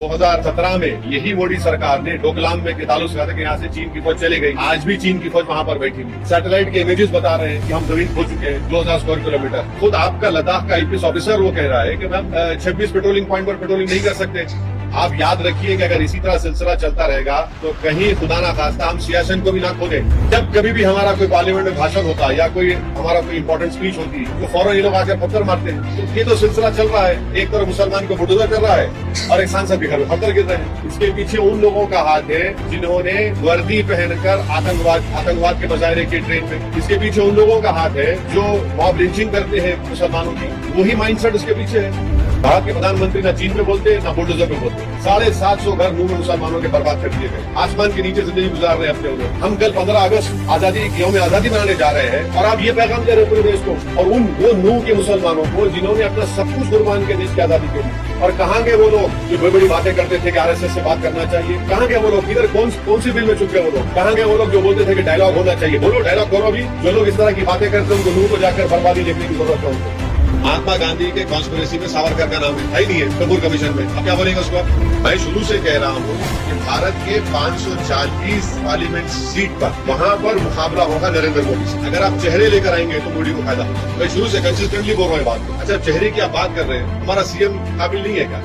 2017 में यही मोदी सरकार ने डोकलाम में ताल्लुक लगा कि यहाँ से चीन की फौज चली गई। आज भी चीन की फौज वहाँ पर बैठी हुई। सैटेलाइट के इमेजेस बता रहे हैं कि हम जमीन खो चुके हैं 2000 स्क्वायर किलोमीटर। खुद आपका लद्दाख का आईपीएस ऑफिसर वो कह रहा है कि हम 26 पेट्रोलिंग पॉइंट पर पेट्रोलिंग नहीं कर सकते। आप याद रखिए कि अगर इसी तरह सिलसिला चलता रहेगा तो कहीं खुदा ना खास्ता हम सियासन को भी ना खो दें। जब कभी भी हमारा कोई पार्लियामेंट में भाषण होता है या कोई हमारा कोई इंपॉर्टेंट स्पीच होती है तो फौरन ये लोग आकर पत्थर मारते हैं। तो ये तो सिलसिला चल रहा है, एक तरफ मुसलमान को बुलडोजर कर रहा है और एक सांसद के घर में पत्थर गिर रहे हैं। इसके पीछे उन लोगों का हाथ है जिन्होंने वर्दी पहनकर आतंकवाद के मुजाहरे की ट्रेन में। इसके पीछे उन लोगों का हाथ है जो मॉब लिंचिंग करते हैं मुसलमानों की। वही माइंडसेट उसके पीछे है। भारत के प्रधानमंत्री न चीन में बोलते न बुलडोजर में बोलते। 750 घर मुंह में मुसलमानों के बर्बाद कर दिए गए। आसमान के नीचे जिंदगी गुजार रहे हैं अपने लोग। हम कल 15 अगस्त आजादी यौम आजादी मनाने जा रहे हैं और आप ये पैगाम दे रहे हैं पूरे देश को और वो नूह के मुसलमानों को जिन्होंने अपना सब कुछ कुर्बान किया देश की आजादी के लिए। और कहाँ गए वो लोग जो बड़ी बड़ी बातें करते थे कि आरएसएस से बात करना चाहिए? कहाँ गए वो लोग? किधर कौन सी बिल में चुप गए वो लोग? कहाँ गए वो लोग जो बोलते थे कि डायलॉग होना चाहिए? बोलो डायलॉग करो भी। जो लोग इस तरह की बातें करते हैं उनको नूह को जाकर बर्बादी देखने की जरूरत है उनको। महात्मा गांधी के कॉन्स्पिरेसी में सावरकर का नाम है ही नहीं है कपूर कमीशन में। अब क्या बोलेंगे उसको? मैं शुरू से कह रहा हूँ कि भारत के 540 पार्लियामेंट सीट पर वहाँ पर मुकाबला होगा नरेंद्र मोदी से। अगर आप चेहरे लेकर आएंगे तो मोदी को फायदा होगा। मैं शुरू से कंसिस्टेंटली बोल रहा हूँ बात। अच्छा, चेहरे की आप बात कर रहे हैं, हमारा सीएम काबिल नहीं है क्या?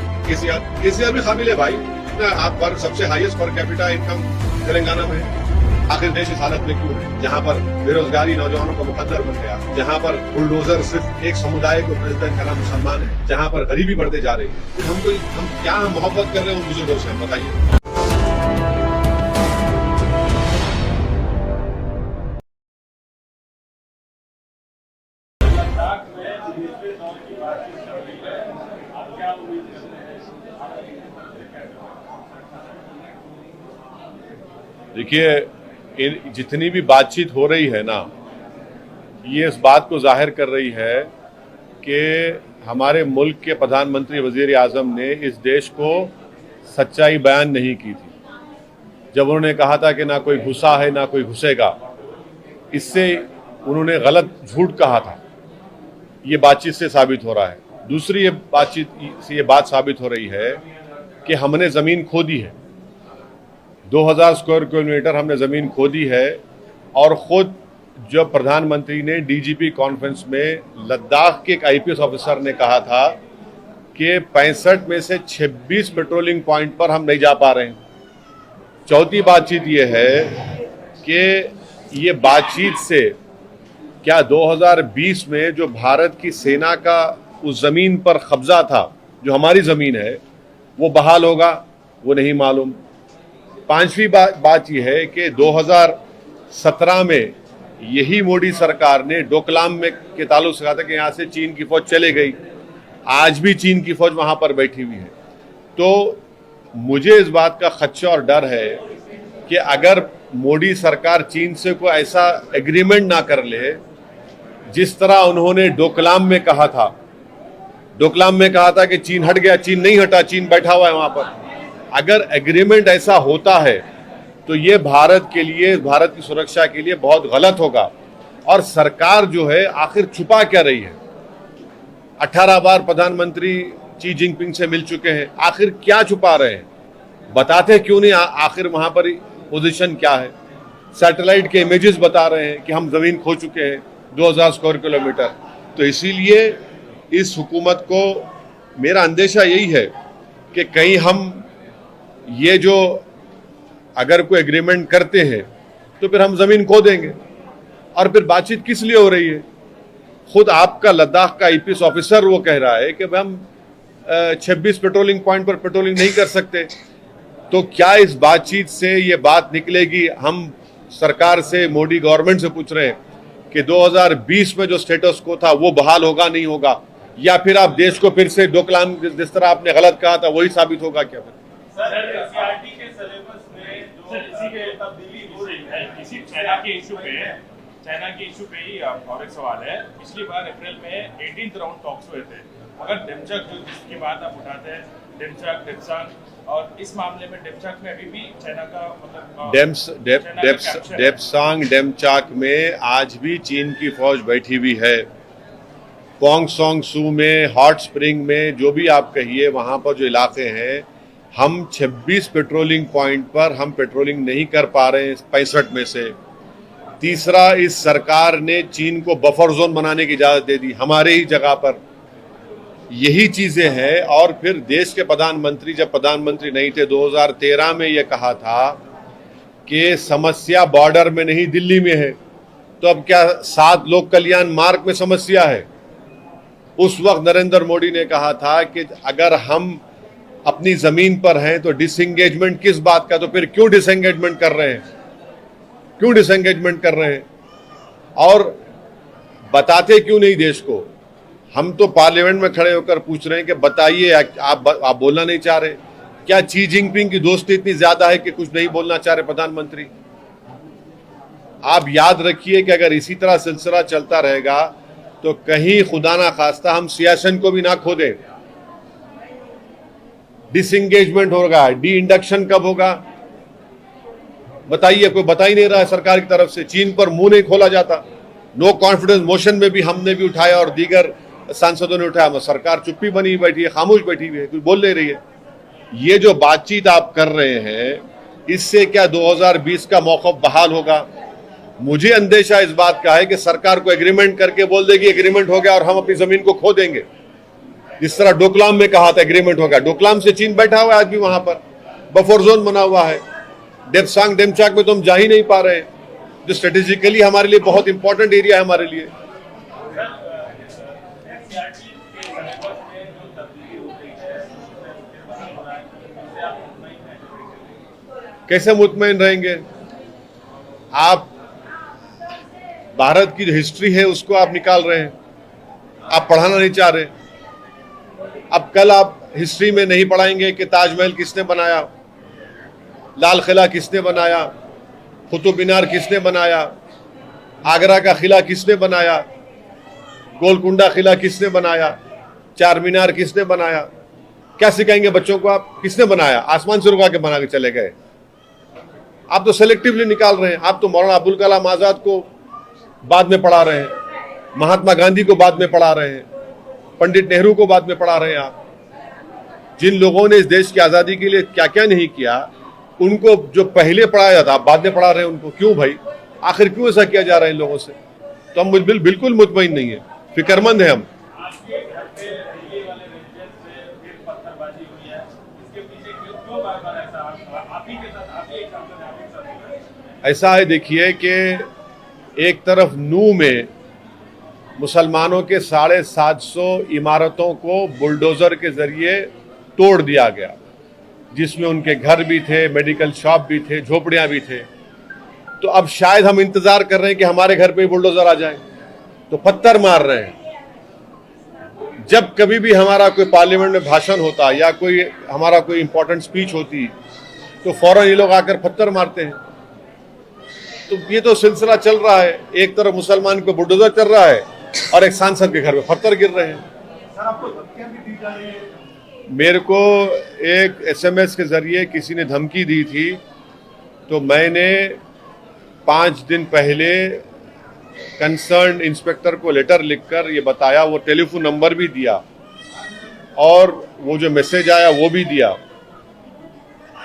केसीआर भी काबिल है भाई। आप पर सबसे highest per capita income Telangana में है। आखिर देश इस हालत में क्यों है जहाँ पर बेरोजगारी नौजवानों का मुकद्दर बन गया, जहाँ पर बुलडोजर सिर्फ एक समुदाय को प्रेसिडेंट करना मुसलमान है, जहाँ पर गरीबी बढ़ते जा रही है। हम क्या मोहब्बत कर रहे हैं उन बुजुर्गों से, हम बताइए। देखिए, जितनी भी बातचीत हो रही है ना, ये इस बात को जाहिर कर रही है कि हमारे मुल्क के प्रधानमंत्री वजीर आज़म ने इस देश को सच्चाई बयान नहीं की थी जब उन्होंने कहा था कि ना कोई घुसा है ना कोई घुसेगा। इससे उन्होंने गलत झूठ कहा था। ये बातचीत से साबित हो रहा है। दूसरी ये बातचीत से ये बात साबित हो रही है कि हमने ज़मीन खो दी है। 2000 स्क्वायर किलोमीटर हमने ज़मीन खो दी है। और ख़ुद जो प्रधानमंत्री ने डीजीपी कॉन्फ्रेंस में लद्दाख के एक आईपीएस ऑफिसर ने कहा था कि 65 में से 26 पेट्रोलिंग पॉइंट पर हम नहीं जा पा रहे हैं। चौथी बातचीत ये है कि ये बातचीत से क्या 2020 में जो भारत की सेना का उस ज़मीन पर कब्जा था, जो हमारी ज़मीन है, वो बहाल होगा? वो नहीं मालूम। पांचवी बात यह है कि 2017 में यही मोदी सरकार ने डोकलाम में के ताल्लुक से कहा था कि यहाँ से चीन की फौज चले गई। आज भी चीन की फौज वहाँ पर बैठी हुई है। तो मुझे इस बात का खदशा और डर है कि अगर मोदी सरकार चीन से कोई ऐसा एग्रीमेंट ना कर ले जिस तरह उन्होंने डोकलाम में कहा था। डोकलाम में कहा था कि चीन हट गया, चीन नहीं हटा, चीन बैठा हुआ है वहाँ पर। अगर एग्रीमेंट ऐसा होता है तो ये भारत के लिए, भारत की सुरक्षा के लिए बहुत गलत होगा। और सरकार जो है आखिर छुपा क्या रही है? 18 बार प्रधानमंत्री शी जिनपिंग से मिल चुके हैं, आखिर क्या छुपा रहे हैं? बताते क्यों नहीं? आखिर वहाँ पर पोजीशन क्या है? सैटेलाइट के इमेजेस बता रहे हैं कि हम ज़मीन खो चुके हैं 2000 स्क्वायर किलोमीटर। तो इसीलिए इस हुकूमत को मेरा अंदेशा यही है कि कहीं हम ये जो अगर कोई एग्रीमेंट करते हैं तो फिर हम ज़मीन खो देंगे। और फिर बातचीत किस लिए हो रही है? खुद आपका लद्दाख का आईपीएस ऑफिसर वो कह रहा है कि हम 26 पेट्रोलिंग पॉइंट पर पेट्रोलिंग नहीं कर सकते। तो क्या इस बातचीत से ये बात निकलेगी? हम सरकार से, मोदी गवर्नमेंट से पूछ रहे हैं कि 2020 में जो स्टेटस को था वो बहाल होगा नहीं होगा, या फिर आप देश को फिर से डोकलाम जिस तरह आपने गलत कहा था वही साबित होगा क्या? सर, एनसीईआरटी के सिलेबस में जो इसी के तब्दीली हो रही है, इसी चाइना के इशू पे ही और एक सवाल है। पिछली बार अप्रैल में 18th राउंड टॉक्स हुए थे, मगर डेमचक जो जिसकी बात आप उठाते हैं, डेमचक, डेप्सांग, और इस मामले में डेमचक में अभी भी चाइना का मतलब डेप्सांग डेमचक में आज भी चीन की फौज बैठी हुई है। पोंग सोंग सू में, हॉट स्प्रिंग में, जो भी आप कहिए, वहाँ पर जो इलाके हैं हम 26 पेट्रोलिंग पॉइंट पर हम पेट्रोलिंग नहीं कर पा रहे हैं 65 में से। तीसरा, इस सरकार ने चीन को बफर जोन बनाने की इजाजत दे दी हमारे ही जगह पर। यही चीजें हैं। और फिर देश के प्रधानमंत्री जब प्रधानमंत्री नहीं थे 2013 में ये कहा था कि समस्या बॉर्डर में नहीं दिल्ली में है, तो अब क्या 7 लोक कल्याण मार्ग में समस्या है? उस वक्त नरेंद्र मोदी ने कहा था कि अगर हम अपनी जमीन पर हैं तो डिसएंगेजमेंट किस बात का, तो फिर क्यों डिसएंगेजमेंट कर रहे हैं? क्यों डिसएंगेजमेंट कर रहे हैं? और बताते क्यों नहीं देश को? हम तो पार्लियामेंट में खड़े होकर पूछ रहे हैं कि बताइए, आप बोलना नहीं चाह रहे? क्या शी जिनपिंग की दोस्ती इतनी ज्यादा है कि कुछ नहीं बोलना चाह रहे प्रधानमंत्री? आप याद रखिए कि अगर इसी तरह सिलसिला चलता रहेगा तो कहीं खुदा ना खास्ता हम सियासन को भी ना खो दें। डिसएंगेजमेंट होगा, डी इंडक्शन कब होगा बताइए? कोई बता ही नहीं रहा है सरकार की तरफ से। चीन पर मुंह नहीं खोला जाता। नो कॉन्फिडेंस मोशन में भी हमने भी उठाया और दीगर सांसदों ने उठाया, सरकार चुप्पी बनी बैठी है, खामोश बैठी हुई है, कुछ बोल नहीं रही है। ये जो बातचीत आप कर रहे हैं, इससे क्या 2020 का मौक़िफ़ बहाल होगा? मुझे अंदेशा इस बात का है कि सरकार को एग्रीमेंट करके बोल देगी एग्रीमेंट हो गया और हम अपनी जमीन को खो देंगे। जिस तरह डोकलाम में कहा था एग्रीमेंट होगा, डोकलाम से चीन बैठा हुआ है आज भी, वहां पर बफर जोन बना हुआ है। डेप्सांग डेमचाक में तो हम जा ही नहीं पा रहे हैं, जो स्ट्रेटेजिकली हमारे लिए बहुत इंपॉर्टेंट एरिया है हमारे लिए। कैसे मुतमईन रहेंगे? आप भारत की जो हिस्ट्री है उसको आप निकाल रहे हैं, आप पढ़ाना नहीं चाह रहे। अब कल आप हिस्ट्री में नहीं पढ़ाएंगे कि ताजमहल किसने बनाया, लाल किला किसने बनाया, कुतुब मीनार किसने बनाया, आगरा का किला किसने बनाया, गोलकुंडा किला किसने बनाया, चार मीनार किसने बनाया? क्या सिखाएंगे बच्चों को आप? किसने बनाया? आसमान से रुका के बना के चले गए। आप तो सेलेक्टिवली निकाल रहे हैं। आप तो मौलाना अबुल कलाम आजाद को बाद में पढ़ा रहे हैं, महात्मा गांधी को बाद में पढ़ा रहे हैं, पंडित नेहरू को बाद में पढ़ा रहे हैं। आप जिन लोगों ने इस देश की आजादी के लिए क्या क्या नहीं किया, उनको जो पहले पढ़ाया जाता आप बाद में पढ़ा रहे हैं उनको। क्यों भाई? आखिर क्यों ऐसा किया जा रहा है इन लोगों से? तो हम बिल्कुल मुतमईन नहीं है, फिक्रमंद है हम। ऐसा है, देखिए कि एक तरफ नू में मुसलमानों के 750 इमारतों को बुलडोजर के जरिए तोड़ दिया गया, जिसमें उनके घर भी थे, मेडिकल शॉप भी थे, झोपड़ियां भी थे। तो अब शायद हम इंतजार कर रहे हैं कि हमारे घर पे बुलडोजर आ जाए, तो पत्थर मार रहे हैं। जब कभी भी हमारा कोई पार्लियामेंट में भाषण होता या कोई हमारा कोई इंपॉर्टेंट स्पीच होती, तो फौरन ये लोग आकर पत्थर मारते हैं। तो ये तो सिलसिला चल रहा है, एक तरफ मुसलमान को बुलडोजर चल रहा है और एक सांसद के घर में पत्थर गिर रहे हैं। सर, आपको धमकियां भी दी जा रही है? मेरे को एक SMS के जरिए किसी ने धमकी दी थी, तो मैंने 5 दिन पहले कंसर्न इंस्पेक्टर को लेटर लिखकर ये बताया, वो टेलीफोन नंबर भी दिया और वो जो मैसेज आया वो भी दिया।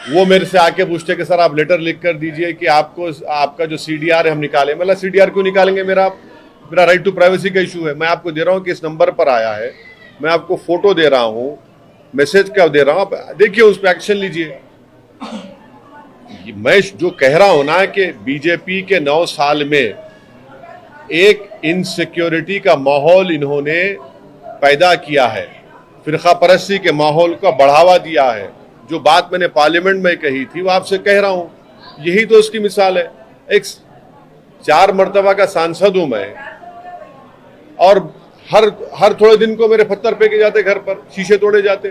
वो मेरे से आके पूछते कि सर आप लेटर लिख कर दीजिए कि आपका जो CDR है हम निकालें। मतलब CDR क्यों निकालेंगे? मेरा राइट टू प्राइवेसी का इशू है। मैं आपको दे रहा हूँ कि इस नंबर पर आया है, मैं आपको फोटो दे रहा हूँ, मैसेज क्या दे रहा हूँ, आप देखिए, उस पर एक्शन लीजिए। मैं जो कह रहा हूं ना कि बीजेपी के 9 साल में एक इनसिक्योरिटी का माहौल इन्होंने पैदा किया है, फिरका परस्ती के माहौल का बढ़ावा दिया है। जो बात मैंने पार्लियामेंट में कही थी वो आपसे कह रहा हूं, यही तो उसकी मिसाल है। एक 4 मर्तबा का सांसद हूं मैं, और हर थोड़े दिन को मेरे पत्थर फेंके जाते, घर पर शीशे तोड़े जाते।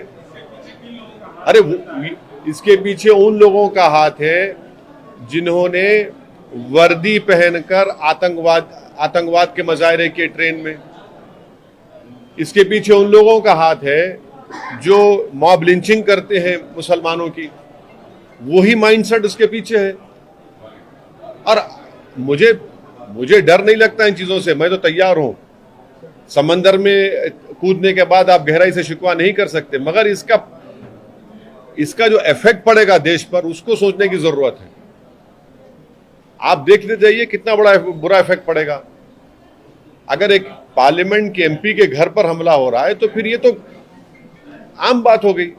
अरे इसके पीछे उन लोगों का हाथ है जिन्होंने वर्दी पहनकर आतंकवाद के मजाहरे किए ट्रेन में। इसके पीछे उन लोगों का हाथ है जो मॉब लिंचिंग करते हैं मुसलमानों की, वही माइंडसेट उसके पीछे है। और मुझे डर नहीं लगता इन चीजों से, मैं तो तैयार हूं। समंदर में कूदने के बाद आप गहराई से शिकवा नहीं कर सकते, मगर इसका इसका जो इफेक्ट पड़ेगा देश पर उसको सोचने की जरूरत है। आप देखते जाइए कितना बड़ा बुरा इफेक्ट पड़ेगा। अगर एक पार्लियामेंट के एमपी के घर पर हमला हो रहा है तो फिर ये तो आम बात हो गई।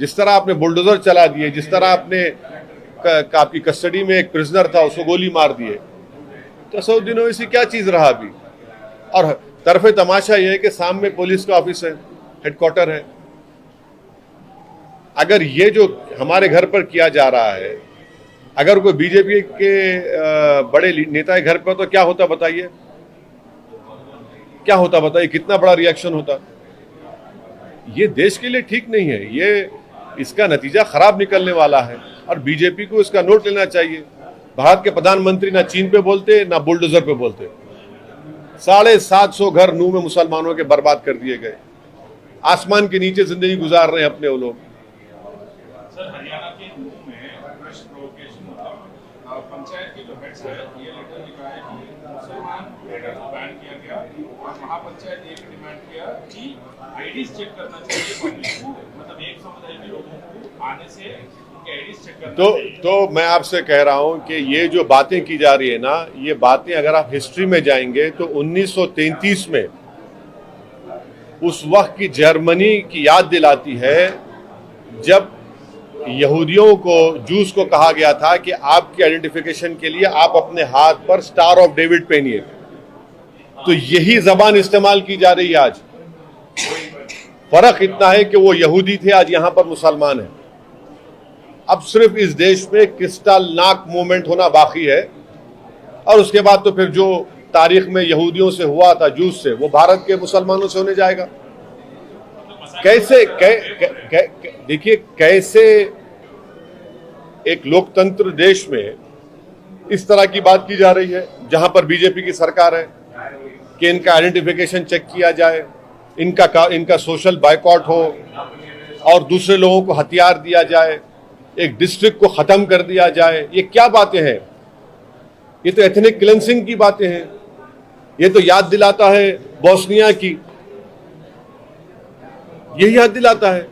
जिस तरह आपने बुलडोजर चला दिए, जिस तरह आपने आपकी कस्टडी में एक प्रिजनर था उसको गोली मार दिए, तो 100 दिनों से क्या चीज रहा अभी। और तरफे तमाशा यह है कि सामने पुलिस का ऑफिस है, हेडक्वार्टर है। अगर ये जो हमारे घर पर किया जा रहा है, अगर कोई बीजेपी के बड़े नेता के घर पर, तो क्या होता बताइए, क्या होता बताइए, कितना बड़ा रिएक्शन होता। ये देश के लिए ठीक नहीं है, ये इसका नतीजा खराब निकलने वाला है और बीजेपी को इसका नोट लेना चाहिए। भारत के प्रधानमंत्री ना चीन पे बोलते ना बुलडोजर पे बोलते। 750 घर नूह में मुसलमानों के बर्बाद कर दिए गए, आसमान के नीचे जिंदगी गुजार रहे हैं अपने वो लोग। सर, हरियाणा के नूह में प्रोवोकेशन पंचायत के जो हेड्स है ये लेटर लिखा है कि मुसलमान हेडर को बैन किया गया और महापंचायत ये भी डिमांड किया कि आईडीज चेक करना चाहिए पब्लिक को, मतलब एक समुदाय के लोगों को आने से उनके आईडीज चेक करना चाहिए। तो मैं आपसे कह रहा हूं कि ये जो बातें की जा रही है ना, ये बातें अगर आप हिस्ट्री में जाएंगे तो 1933 में उस वक्त की जर्मनी की याद दिलाती है, जब यहूदियों को, जूस को कहा गया था कि आपकी आइडेंटिफिकेशन के लिए आप अपने हाथ पर स्टार ऑफ डेविड पहनिए। तो यही जबान इस्तेमाल की जा रही है आज। फर्क इतना है कि वो यहूदी थे, आज यहां पर मुसलमान हैं। अब सिर्फ इस देश में क्रिस्टलनाक मूवमेंट होना बाकी है और उसके बाद तो फिर जो तारीख में यहूदियों से हुआ था, जूस से, वो भारत के मुसलमानों से होने जाएगा। कैसे देखिए, कैसे एक लोकतंत्र देश में इस तरह की बात की जा रही है, जहां पर बीजेपी की सरकार है कि इनका आइडेंटिफिकेशन चेक किया जाए, इनका सोशल बायकॉट हो और दूसरे लोगों को हथियार दिया जाए, एक डिस्ट्रिक्ट को खत्म कर दिया जाए। ये क्या बातें हैं? ये तो एथनिक क्लेंसिंग की बातें हैं। ये तो याद दिलाता है बोस्निया की, यही याद दिलाता है।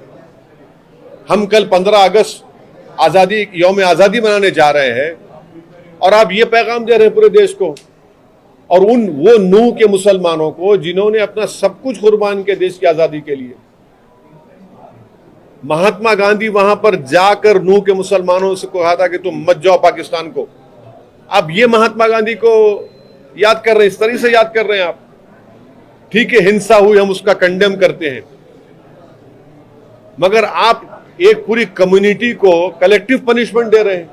हम कल 15 अगस्त आजादी, यौम आजादी मनाने जा रहे हैं और आप ये पैगाम दे रहे हैं पूरे देश को, और वो नूह के मुसलमानों को जिन्होंने अपना सब कुछ कुर्बान किया देश की आजादी के लिए। महात्मा गांधी वहां पर जाकर नूह के मुसलमानों से कहा था कि तुम मत जाओ पाकिस्तान को। अब ये महात्मा गांधी को याद कर रहे हैं, इस तरह से याद कर रहे हैं आप। ठीक है, हिंसा हुई, हम उसका कंडेम करते हैं, मगर आप एक पूरी कम्युनिटी को कलेक्टिव पनिशमेंट दे रहे हैं।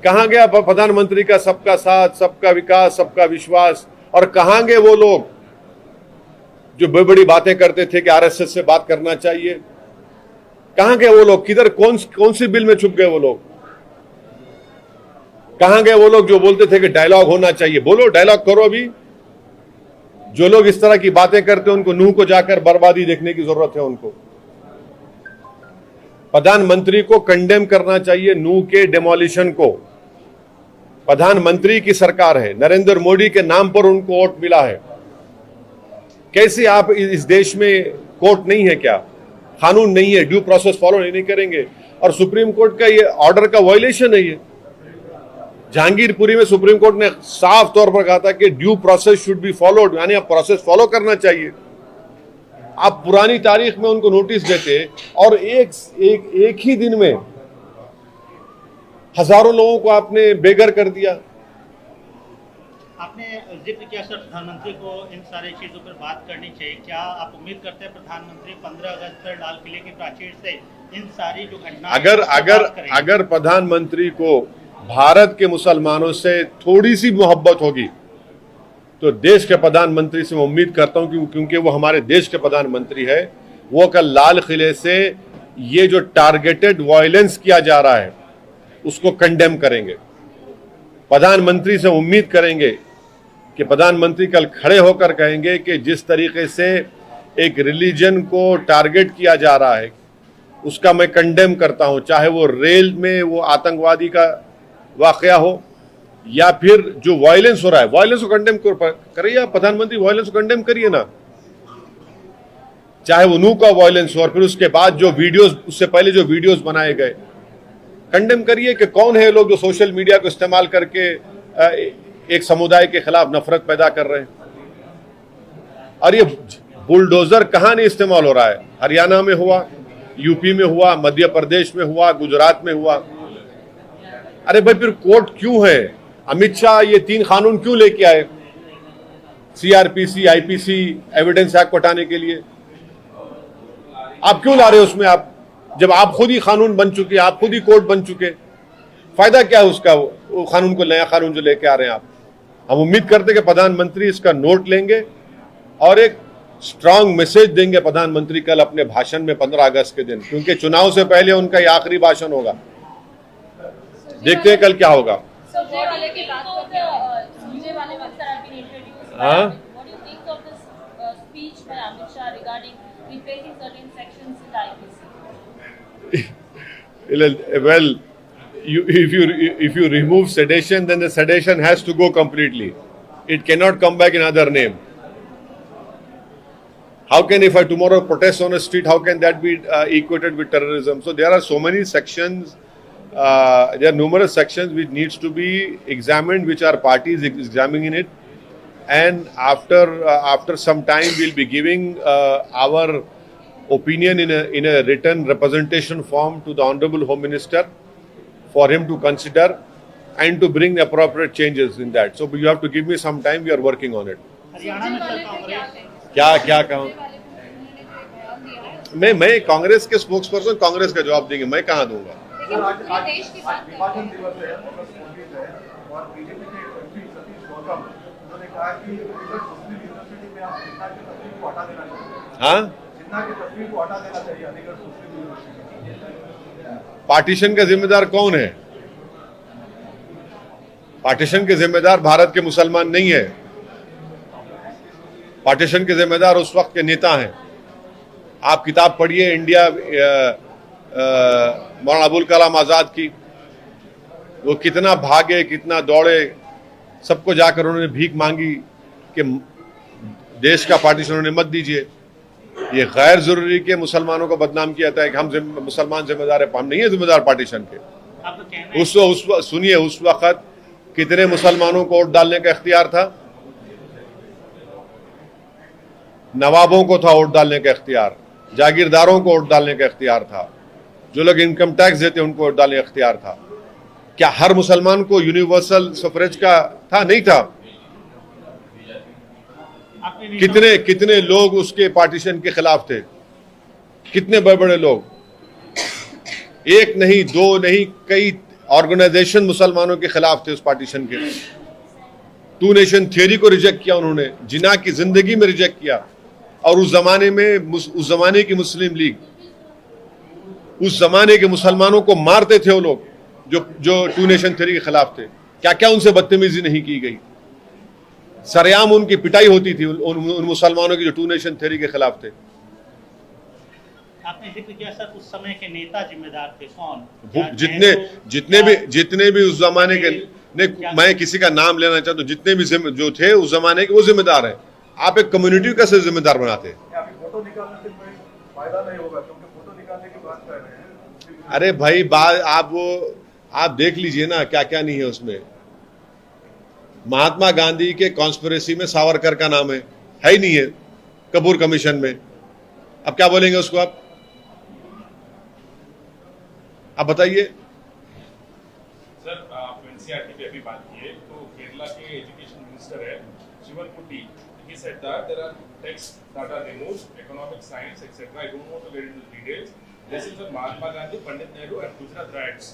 कहां गया प्रधानमंत्री का सबका साथ, सबका विकास, सबका विश्वास? और कहां गए वो लोग जो बड़ी बड़ी बातें करते थे कि आरएसएस से बात करना चाहिए? कहां गए वो लोग? किधर, कौन सी बिल में छुप गए वो लोग? कहां गए वो लोग जो बोलते थे कि डायलॉग होना चाहिए? बोलो, डायलॉग करो। अभी जो लोग इस तरह की बातें करते हैं उनको नूह को जाकर बर्बादी देखने की जरूरत है। उनको प्रधानमंत्री को कंडेम करना चाहिए, नूह के डेमोलिशन को। प्रधानमंत्री की सरकार है, नरेंद्र मोदी के नाम पर उनको वोट मिला है। कैसे आप इस देश में कोर्ट नहीं है क्या? कानून नहीं है, ड्यू प्रोसेस फॉलो नहीं करेंगे? और सुप्रीम कोर्ट का ये ऑर्डर का वायलेशन है। ये जहांगीरपुरी में सुप्रीम कोर्ट ने साफ तौर पर कहा था कि due process should be followed, यानी आप प्रोसेस फॉलो करना चाहिए। आप पुरानी तारीख में उनको नोटिस देते और एक ही दिन में हजारों लोगों को आपने बेघर कर दिया। आपने जिक्र किया सर, प्रधानमंत्री को इन सारी चीजों पर बात करनी चाहिए। क्या आप उम्मीद करते हैं प्रधानमंत्री 15 अगस्त पर लाल किले की प्राचीर से इन सारी जो घटनाएं अगर प्रधानमंत्री को भारत के मुसलमानों से थोड़ी सी मोहब्बत होगी तो देश के प्रधानमंत्री से मैं उम्मीद करता हूं कि क्योंकि वो हमारे देश के प्रधानमंत्री है, वो कल लाल किले से ये जो टारगेटेड वायलेंस किया जा रहा है उसको कंडेम करेंगे। प्रधानमंत्री से उम्मीद करेंगे कि प्रधानमंत्री कल खड़े होकर कहेंगे कि जिस तरीके से एक रिलीजन को टारगेट किया जा रहा है उसका मैं कंडेम करता हूं, चाहे वो रेल में वो आतंकवादी का वाकया हो या फिर जो वायलेंस हो रहा है, वायलेंस को कंडेम करिए। आप प्रधानमंत्री वायलेंस को कंडेम करिए ना। चाहे वो नू का वायलेंस हो, और फिर उसके बाद जो वीडियोस, उससे पहले जो वीडियोस बनाए गए, कंडेम करिए कि कौन है लोग जो सोशल मीडिया को इस्तेमाल करके एक समुदाय के खिलाफ नफरत पैदा कर रहे हैं। और ये बुलडोजर कहां नहीं इस्तेमाल हो रहा है? हरियाणा में हुआ, यूपी में हुआ, मध्य प्रदेश में हुआ, गुजरात में हुआ। अरे भाई फिर कोर्ट क्यों है? अमित शाह ये 3 कानून क्यों लेके आए? सीआरपीसी, आईपीसी, एविडेंस एक्ट हटाने के लिए आप क्यों ला रहे हो उसमें? आप जब आप खुद ही कानून बन चुके, आप खुद ही कोर्ट बन चुके, फायदा क्या है उसका? वो कानून को, नया कानून जो लेके आ रहे हैं आप। हम उम्मीद करते हैं कि प्रधानमंत्री इसका नोट लेंगे और एक स्ट्रांग मैसेज देंगे प्रधानमंत्री कल अपने भाषण में 15 अगस्त के दिन, क्योंकि चुनाव से पहले उनका ये आखिरी भाषण होगा। देखते हैं कल क्या होगा। Well, if you remove sedition, then the sedition has to go completely. It cannot come back in other name. How can, if I tomorrow protest on a street, how can that be equated with terrorism? So there are so many sections, there are numerous sections which needs to be examined, which our party is examining it, and after some time we'll be giving our opinion in a written representation form to the Honorable Home Minister for him to consider and to bring the appropriate changes in that. So you have to give me some time. We are working on it. Haryana में sir Congress क्या कहूँ मैं कांग्रेस के spokes person Congress का जवाब देंगे, मैं कहाँ दूंगा? विभाजन दिवस है, अगस्त 19 है, और बीजेपी के एमपी सतीश गौतम उन्होंने कहा कि मुस्लिम यूनिवर्सिटी में आप जिन्ना की तस्वीर को हटा देना चाहिए। हाँ, जिन्ना की तस्वीर को हटा देना चाहिए अलीगढ़ मुस्लिम यूनिवर्सिटी। पार्टीशन का जिम्मेदार कौन है? पार्टीशन के जिम्मेदार भारत के मुसलमान नहीं है। पार्टीशन के जिम्मेदार उस वक्त के नेता हैं। आप किताब पढ़िए इंडिया मौलाना अबुल कलाम आजाद की, वो कितना भागे, कितना दौड़े, सबको जाकर उन्होंने भीख मांगी कि देश का पार्टीशन उन्हें मत दीजिए। ये गैर जरूरी के मुसलमानों को बदनाम किया था कि हम मुसलमान जिम्मेदार है, हम नहीं है जिम्मेदार पार्टीशन के। सुनिए, उस वक्त कितने मुसलमानों को वोट डालने का इख्तियार था? नवाबों को था वोट डालने का इख्तियार, जागीरदारों को वोट डालने का इख्तियार था, जो लोग इनकम टैक्स देते उनको वोट डालने का इख्तियार था। क्या हर मुसलमान को यूनिवर्सल सफरेज का था? नहीं था। कितने लोग उसके पार्टीशन के खिलाफ थे? कितने बड़े बड़े लोग, एक नहीं, दो नहीं, कई ऑर्गेनाइजेशन मुसलमानों के खिलाफ थे उस पार्टीशन के। 2 नेशन थियरी को रिजेक्ट किया उन्होंने, जिना की जिंदगी में रिजेक्ट किया। और उस जमाने की मुस्लिम लीग, उस जमाने के मुसलमानों को मारते थे वो लोग जो 2 नेशन थियरी के खिलाफ थे। क्या क्या उनसे बदतमीजी नहीं की गई? सरेआम उनकी पिटाई होती थी उन मुसलमानों की जो 2 नेशन थियरी के खिलाफ थे। आपने जिक्र किया सर, उस समय के नेता जिम्मेदार थे कौन? जितने भी उस जमाने के ने, मैं किसी का नाम लेना चाहता हूं, जितने भी जो थे उस जमाने के, वो जिम्मेदार हैं। आप एक कम्युनिटी कैसे जिम्मेदार बनाते हैं? फोटो निकालने से कोई फायदा नहीं होगा, क्योंकि फोटो निकालने की बात कर रहे हैं। अरे भाई आप देख लीजिए ना, क्या क्या नहीं है उसमें। महात्मा गांधी के कॉन्स्पिरेसी में सावरकर का नाम है ही नहीं है कपूर कमीशन में। अब क्या बोलेंगे उसको? आप बताइए। सर, आप एनसीईआरटी पे अभी बात किए, तो केरला के एजुकेशन मिनिस्टर है शिवनकुटी, he said that there are texts that are removed, economic science, etc. I don't want to get into details. This is the Mahatma Gandhi, Pandit Nehru, and Gujarat riots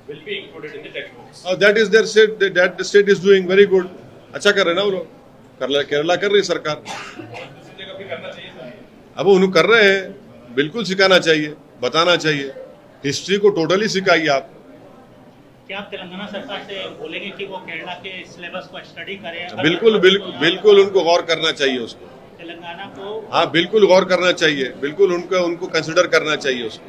will be included in the textbooks. Oh, that is their state. That the state is doing very good. अच्छा कर रहे ना वो लोग। केरला कर रही सरकार। दूसरी जगह भी करना चाहिए सर। अब उन्हें कर रहे हैं, बिल्कुल सिखाना चाहिए, बताना चाहिए। हिस्ट्री को टोटली सिखाइए आप। क्या आप तेलंगाना सरकार से बोलेंगे कि वो केरला के सिलेबस को स्टडी करें? बिल्कुल उनको गौर करना चाहिए उसको। तेलंगाना को, हाँ बिल्कुल गौर करना चाहिए, बिल्कुल उनको कंसिडर करना चाहिए उसको।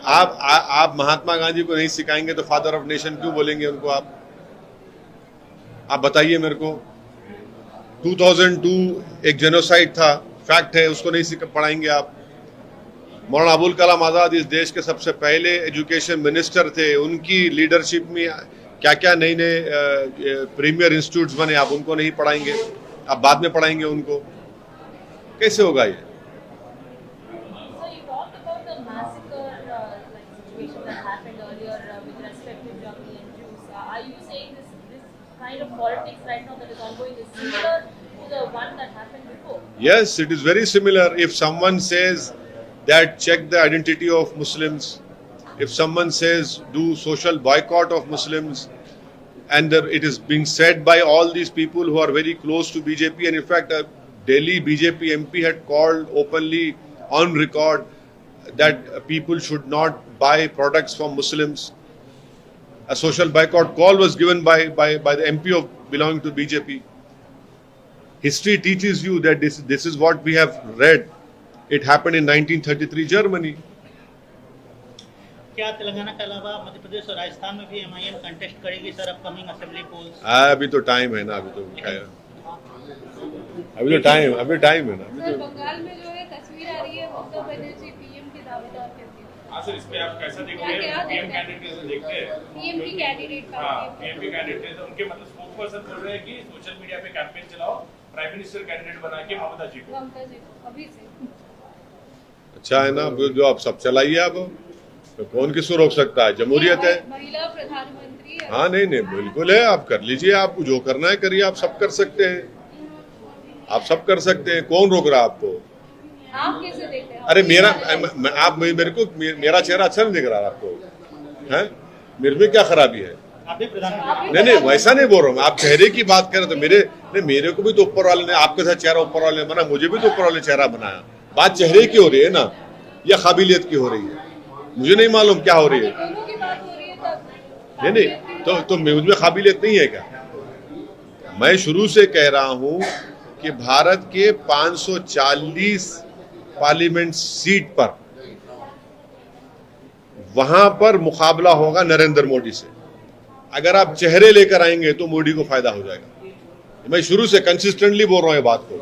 आप महात्मा गांधी को नहीं सिखाएंगे तो फादर ऑफ नेशन क्यों बोलेंगे उनको? आप बताइए मेरे को। 2002 एक जेनोसाइड था, फैक्ट है, उसको नहीं पढ़ाएंगे आप। मौलाना अबुल कलाम आज़ाद इस देश के सबसे पहले एजुकेशन मिनिस्टर थे, उनकी लीडरशिप में क्या क्या नए नए प्रीमियर इंस्टीट्यूट्स बने, आप उनको नहीं पढ़ाएंगे, आप बाद में पढ़ाएंगे उनको, कैसे होगा ये? Yes, it is very similar. If someone says that check the identity of Muslims, if someone says do social boycott of Muslims, and it is being said by all these people who are very close to BJP, and in fact Delhi BJP MP had called openly on record that people should not buy products from Muslims. A social boycott call was given by the MP of belonging to BJP. History teaches you that this is what we have read. It happened in 1933 Germany. क्या तेलंगाना के अलावा मध्य प्रदेश और राजस्थान में भी MIM contest करेगी sir upcoming assembly poles? अभी तो time है ना, अभी तो टाइम है ना। सर बंगाल में जो है तस्वीर आ रही है ममता बनर्जी पीएम के दावेदार करती है। हाँ सर, इस पे आप कैसा देखते हैं? पीएम कैंडिडेट कैसे देखते हैं? पीएम की कैंडिडेट हाँ, पीएम के कैंडिडेट उनके मतलब स्पोक्स पर्सन बोल रहे हैं कि सोशल मीडिया पे कैंपेन चलाओ, प्राइम मिनिस्टर कैंडिडेट बना के ममता जी को। अभी से अच्छा है ना, जो आप सब चलाइए, आप तो कौन किसको रोक सकता है? जमहूरियत है। महिला प्रधानमंत्री। हाँ नहीं बिल्कुल है, आप कर लीजिए, आपको जो करना है करिए, आप सब कर सकते हैं, आप सब कर सकते हैं, कौन रोक रहा है आपको? आप कैसे देखते हैं? अरे मेरे को मेरा चेहरा अच्छा नहीं दिख रहा आपको? है मेरे में क्या खराबी है? नहीं वैसा नहीं बोल रहा हूँ, आप चेहरे की बात करें तो मेरे को भी तो ऊपर वाले ने, आपके साथ चेहरा ऊपर वाले ने बना, मुझे भी तो ऊपर वाले चेहरा बनाया। बात चेहरे की हो रही है ना, या काबिलियत की हो रही है? मुझे नहीं मालूम क्या हो रही है। नहीं तो मुझ में काबिलियत नहीं है क्या? मैं शुरू से कह रहा हूं कि भारत के 540 पार्लियामेंट सीट पर वहां पर मुकाबला होगा नरेंद्र मोदी से। अगर आप चेहरे लेकर आएंगे तो मोदी को फायदा हो जाएगा। मैं शुरू से कंसिस्टेंटली बोल रहा हूं ये बात को।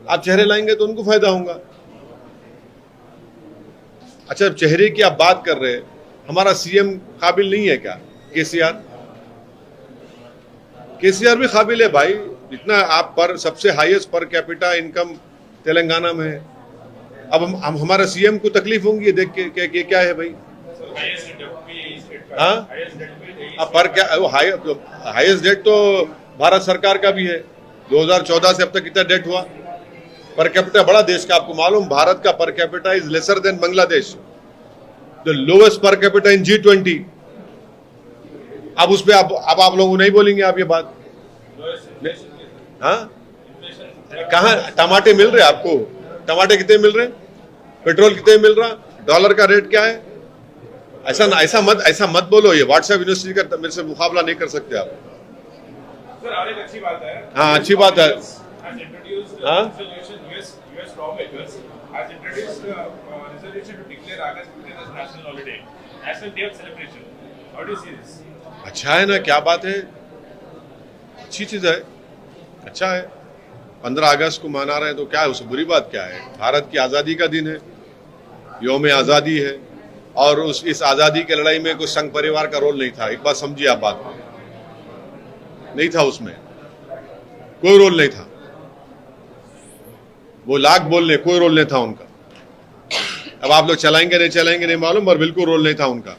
आप चेहरे लाएंगे तो उनको फायदा होगा। अच्छा, चेहरे की आप बात कर रहे हैं, हमारा सीएम काबिल नहीं है क्या? केसीआर भी काबिल है भाई। इतना आप पर सबसे highest per capita income Telangana में है। अब हम हमारा सीएम को तकलीफ होंगी देख के क्या है भाई? हाँ, अब पर क्या हाईएस्ट डेट तो भारत सरकार का भी है। 2014 से अब तक कितना डेट हुआ? पर कैपिटा बड़ा देश का आपको मालूम, भारत का per capita is lesser than Bangladesh, the lowest per capita in G20। अब उस पे अब आप लोग नहीं बोलेंगे आप ये बात? हाँ, कहाँ टमाटे मिल रहे आपको? टमाटे कितने मिल रहे? पेट्रोल कितने मिल रहा? डॉलर का रेट क्या है? ऐसा मत बोलो। ये व्हाट्सएप यूनिवर्सिटी का मेरे से मुकाबला नहीं कर सकते आप। सर और एक अच्छी बात है। हाँ अच्छी बात है। हाँ US lawmakers has introduced resolution to declare August 15 as national holiday, national day of celebration. How do you see this? अच्छा है ना, क्या बात है, अच्छी चीज है, अच्छा है। 15 अगस्त को मना रहे हैं तो क्या है, उससे बुरी बात क्या है? भारत की आज़ादी का दिन है, यौम आज़ादी है, और इस आज़ादी की लड़ाई में कोई संघ परिवार का रोल नहीं था। एक बात समझिए आप, बात नहीं था, उसमें कोई रोल नहीं था। वो लाख बोल रहे, कोई रोल नहीं था उनका। अब आप लोग चलाएंगे नहीं मालूम, पर बिल्कुल रोल नहीं था उनका।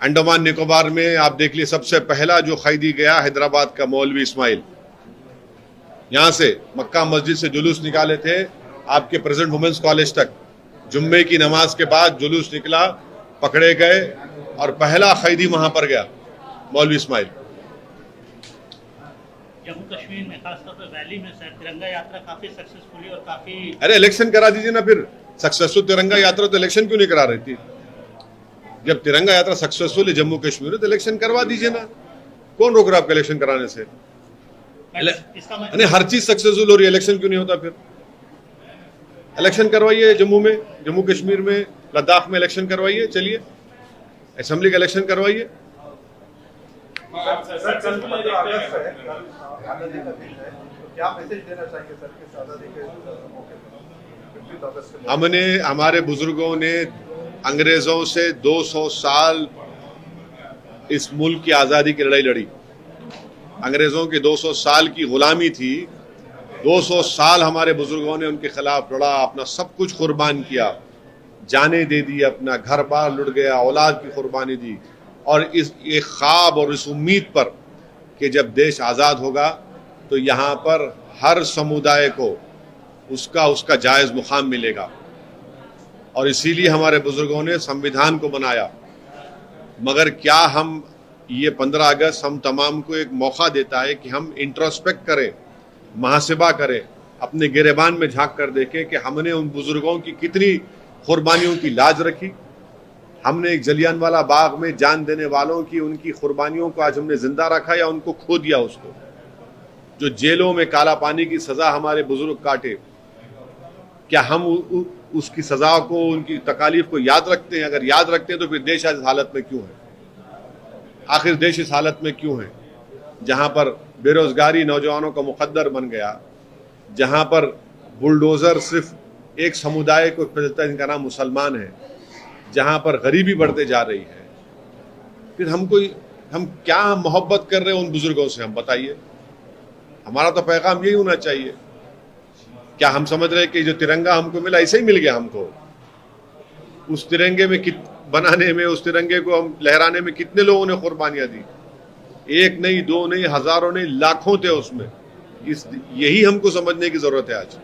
अंडमान निकोबार में आप देख लिए, सबसे पहला जो खैदी गया हैदराबाद का मौलवी इस्माइल, यहां से मक्का मस्जिद से जुलूस निकाले थे आपके प्रेसिडेंट वुमेन्स कॉलेज तक। जुम्मे की नमाज के बाद जुलूस निकला, पकड़े गए, और पहला खैदी वहां पर गया मौलवी इस्माइल। जम्मू कश्मीर में खासतौर पर वैली में सर तिरंगा यात्रा काफी सक्सेसफुली और काफी, अरे इलेक्शन करा दीजिए ना फिर। सक्सेसफुल तिरंगा यात्रा तो इलेक्शन क्यों नहीं करा रही थी? जब तिरंगा यात्रा सक्सेसफुल है जम्मू कश्मीर में तो इलेक्शन करवा दीजिए ना। कौन रोक रहा है आपका इलेक्शन कराने से? हर चीज सक्सेसफुल हो रही है, इलेक्शन क्यों नहीं होता फिर? इलेक्शन करवाइए जम्मू में, जम्मू कश्मीर में, लद्दाख में इलेक्शन करवाइए, चलिए असेंबली का इलेक्शन करवाइए। सर कल 15 अगस्त है, कल आज़ादी का दिन है, तो क्या मैसेज देना चाहेंगे सर किस आज़ादी के मौके पर 15 अगस्त के? हमने, हमारे बुजुर्गों ने अंग्रेजों से 200 साल इस मुल्क की आज़ादी की लड़ाई लड़ी। अंग्रेजों की 200 साल की गुलामी थी। 200 साल हमारे बुजुर्गों ने उनके खिलाफ लड़ा, अपना सब कुछ कुर्बान किया, जाने दे दी, अपना घर बार लुट गया, औलाद की कुर्बानी दी, और इस एक ख्वाब और इस उम्मीद पर कि जब देश आज़ाद होगा तो यहाँ पर हर समुदाय को उसका जायज़ मुकाम मिलेगा। और इसीलिए हमारे बुजुर्गों ने संविधान को बनाया। मगर क्या हम ये 15 अगस्त हम तमाम को एक मौका देता है कि हम इंट्रोस्पेक्ट करें, मुहासिबा करें, अपने गिरेबान में झांक कर देखें कि हमने उन बुजुर्गों की कितनी कुर्बानियों की लाज रखी। हमने एक जलियांवाला बाग में जान देने वालों की उनकी कुर्बानियों को आज हमने जिंदा रखा या उनको खो दिया। उसको जो जेलों में काला पानी की सजा हमारे बुजुर्ग काटे, क्या हम उसकी सजा को, उनकी तकालीफ को याद रखते हैं? अगर याद रखते हैं तो फिर देश आज इस हालत में क्यों है? आखिर देश इस हालत में क्यों है जहां पर बेरोजगारी नौजवानों का मुकद्दर बन गया, जहां पर बुलडोजर सिर्फ एक समुदाय को फैलता है जिनका नाम मुसलमान है, जहां पर गरीबी बढ़ते जा रही है। फिर हम क्या मोहब्बत कर रहे हैं उन बुजुर्गों से? हम बताइए। हमारा तो पैगाम यही होना चाहिए। क्या हम समझ रहे हैं कि जो तिरंगा हमको मिला ऐसे ही मिल गया हमको? उस तिरंगे में बनाने में, उस तिरंगे को हम लहराने में कितने लोगों ने कुर्बानियां दी? एक नहीं, दो नहीं, हजारों नहीं, लाखों थे उसमें। यही हमको समझने की जरूरत है आज।